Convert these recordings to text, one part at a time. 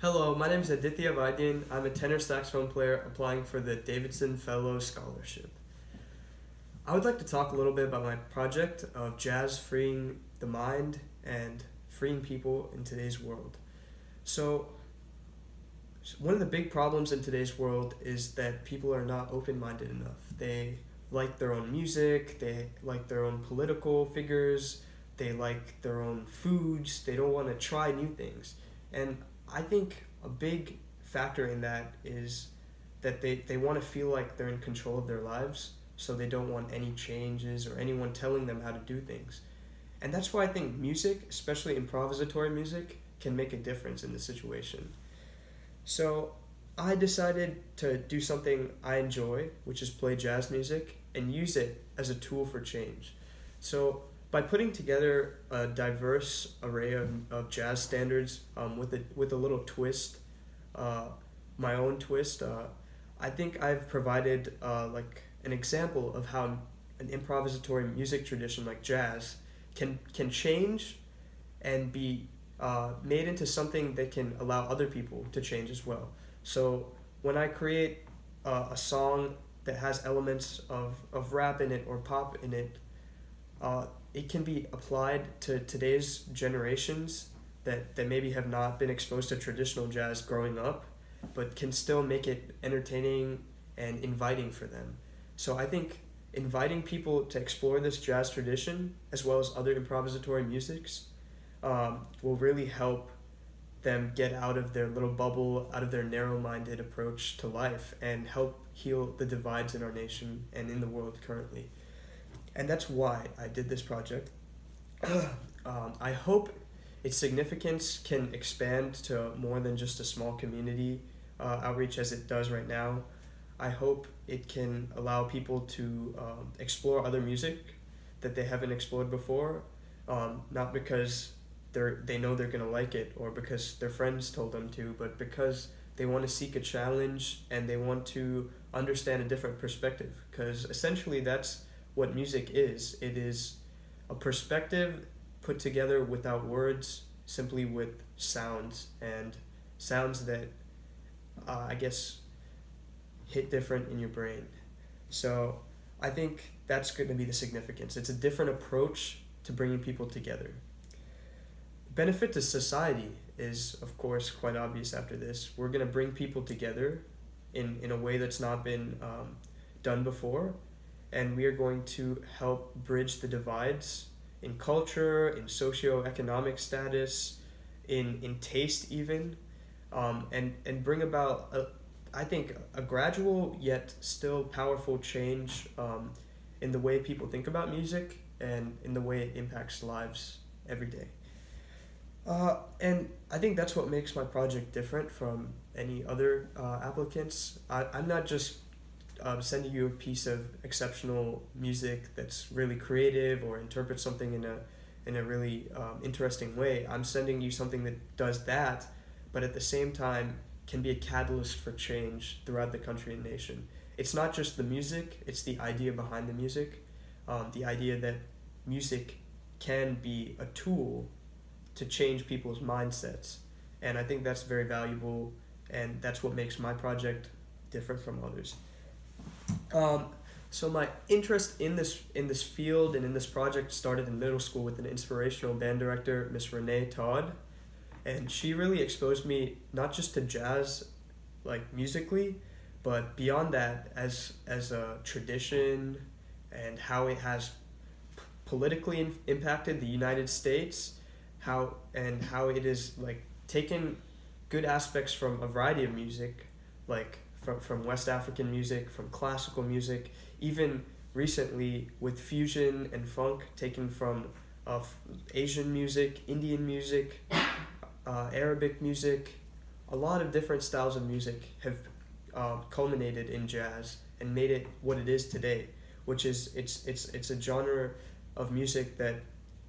Hello, my name is Aditya Vaidyan. I'm a tenor saxophone player applying for the Davidson Fellow Scholarship. I would like to talk a little bit about my project of jazz freeing the mind and freeing people in today's world. So, one of the big problems in today's world is that people are not open minded enough. They like their own music, they like their own political figures, they like their own foods, they don't want to try new things. And I think a big factor in that is that they want to feel like they're in control of their lives, so they don't want any changes or anyone telling them how to do things. And that's why I think music, especially improvisatory music, can make a difference in the situation. So I decided to do something I enjoy, which is play jazz music, and use it as a tool for change. So by putting together a diverse array of jazz standards with a little twist, uh, my own twist, I think I've provided like an example of how an improvisatory music tradition like jazz can change and be made into something that can allow other people to change as well. So when I create a song that has elements of rap in it or pop in it, uh, it can be applied to today's generations that maybe have not been exposed to traditional jazz growing up, but can still make it entertaining and inviting for them. So I think inviting people to explore this jazz tradition as well as other improvisatory musics will really help them get out of their little bubble, out of their narrow-minded approach to life, and help heal the divides in our nation and in the world currently. And that's why I did this project. I hope its significance can expand to more than just a small community outreach as it does right now. I hope it can allow people to explore other music that they haven't explored before, not because they know they're gonna like it or because their friends told them to, but because they want to seek a challenge and they want to understand a different perspective. Because essentially, that's what music is. It is a perspective put together without words, simply with sounds, and sounds that I guess hit different in your brain. So I think that's going to be the significance. It's a different approach to bringing people together. Benefit to society is, of course, quite obvious after this. We're going to bring people together in a way that's not been done before, and we are going to help bridge the divides in culture, in socioeconomic status, in taste even, and bring about, I think, a gradual yet still powerful change in the way people think about music and in the way it impacts lives every day. And I think that's what makes my project different from any other applicants. I'm not just sending you a piece of exceptional music that's really creative or interprets something in a really interesting way. I'm sending you something that does that, but at the same time can be a catalyst for change throughout the country and nation. It's not just the music, it's the idea behind the music, the idea that music can be a tool to change people's mindsets. And I think that's very valuable, and that's what makes my project different from others. Um, so my interest in this field and in this project started in middle school with an inspirational band director, Miss Renee Todd, and she really exposed me not just to jazz, like musically, but beyond that as a tradition and how it has politically impacted the United States, how it is like taken good aspects from a variety of music, like from West African music, from classical music, even recently with fusion and funk taken from Asian music, Indian music, Arabic music. A lot of different styles of music have culminated in jazz and made it what it is today, which is it's a genre of music that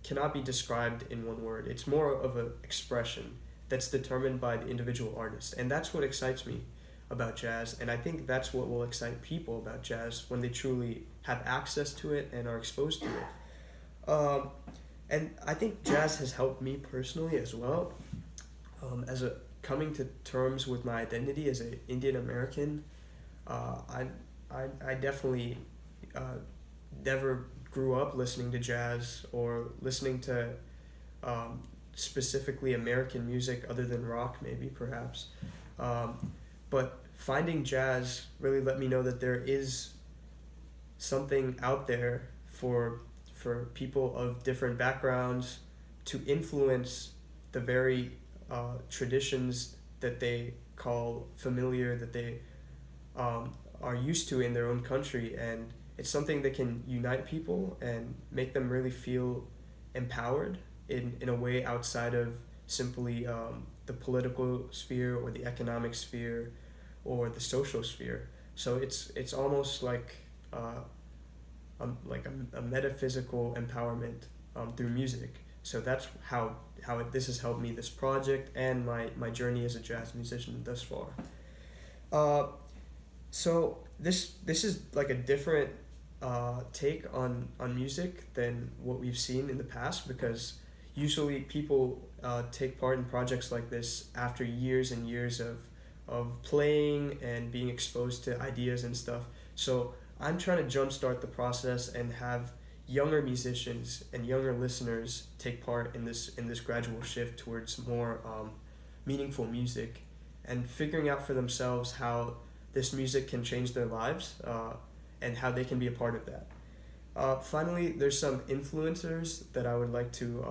cannot be described in one word. It's more of an expression that's determined by the individual artist, and that's what excites me about jazz, and I think that's what will excite people about jazz when they truly have access to it and are exposed to it. And I think jazz has helped me personally as well, as a coming to terms with my identity as an Indian American. Uh, I, I definitely uh, never grew up listening to jazz or listening to um, specifically American music other than rock, maybe perhaps. But finding jazz really let me know that there is something out there for people of different backgrounds to influence the very traditions that they call familiar, that they are used to in their own country, and it's something that can unite people and make them really feel empowered in a way outside of simply the political sphere or the economic sphere or the social sphere. So it's almost like a metaphysical empowerment through music. So that's this has helped me, this project, and my journey as a jazz musician thus far. Uh, so this is like a different take on music than what we've seen in the past, because usually people take part in projects like this after years and years of playing and being exposed to ideas and stuff. So I'm trying to jumpstart the process and have younger musicians and younger listeners take part in this gradual shift towards more meaningful music, and figuring out for themselves how this music can change their lives, and how they can be a part of that. Finally, there's some influencers that I would like to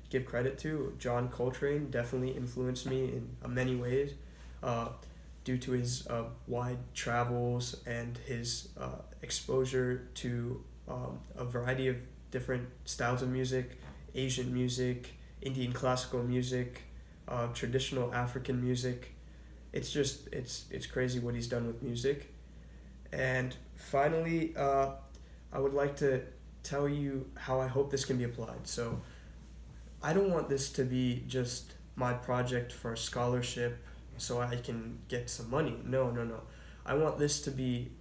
give credit to. John Coltrane definitely influenced me in many ways, due to his wide travels and his exposure to a variety of different styles of music: Asian music, Indian classical music, traditional African music. It's crazy what he's done with music. And finally, I would like to tell you how I hope this can be applied. So I don't want this to be just my project for a scholarship so I can get some money. No, no, no. I want this to be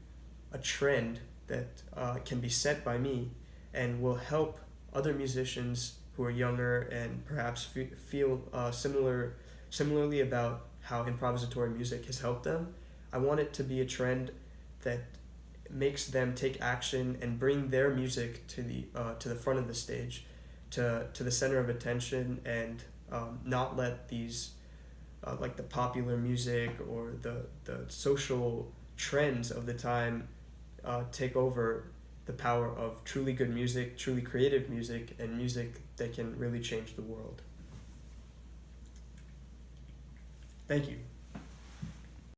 a trend that can be set by me and will help other musicians who are younger and perhaps feel similarly about how improvisatory music has helped them. I want it to be a trend that makes them take action and bring their music to the front of the stage, to the center of attention, and not let these like the popular music or the social trends of the time take over the power of truly good music, truly creative music, and music that can really change the world. Thank you.